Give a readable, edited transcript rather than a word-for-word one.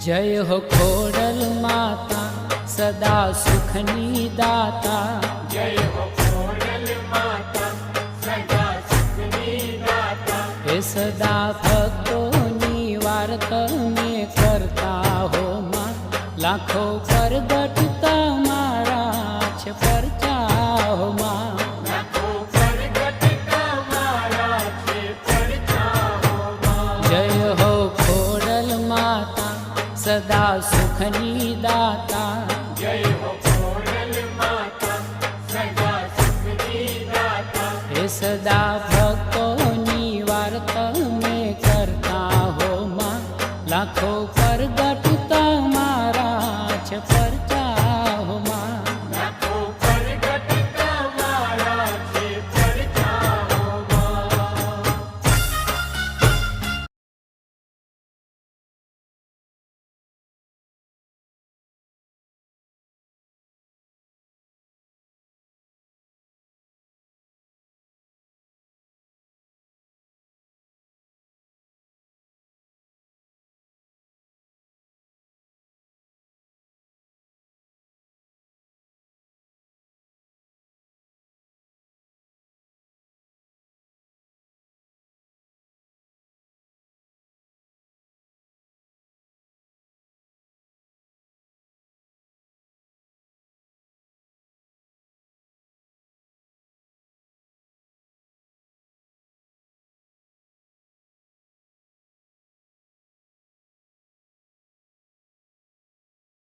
जय हो खोडल माता सदा सुखनी दाता। जय हो खोडल माता सदा सुखनी दाता। हे सदा भक्तोनी वार्त में करता हो मां, लाखों परगट तमारा छे परचा हो मां। लाखों परगट तमारा छे परचा हो मां। जय हो खोडल माता सदा सुखनी दाता। जय हो खोडल माता सदा सुखनी दाता। हे सदा भक्तोनी वार्ता में करता हो मां, लाखों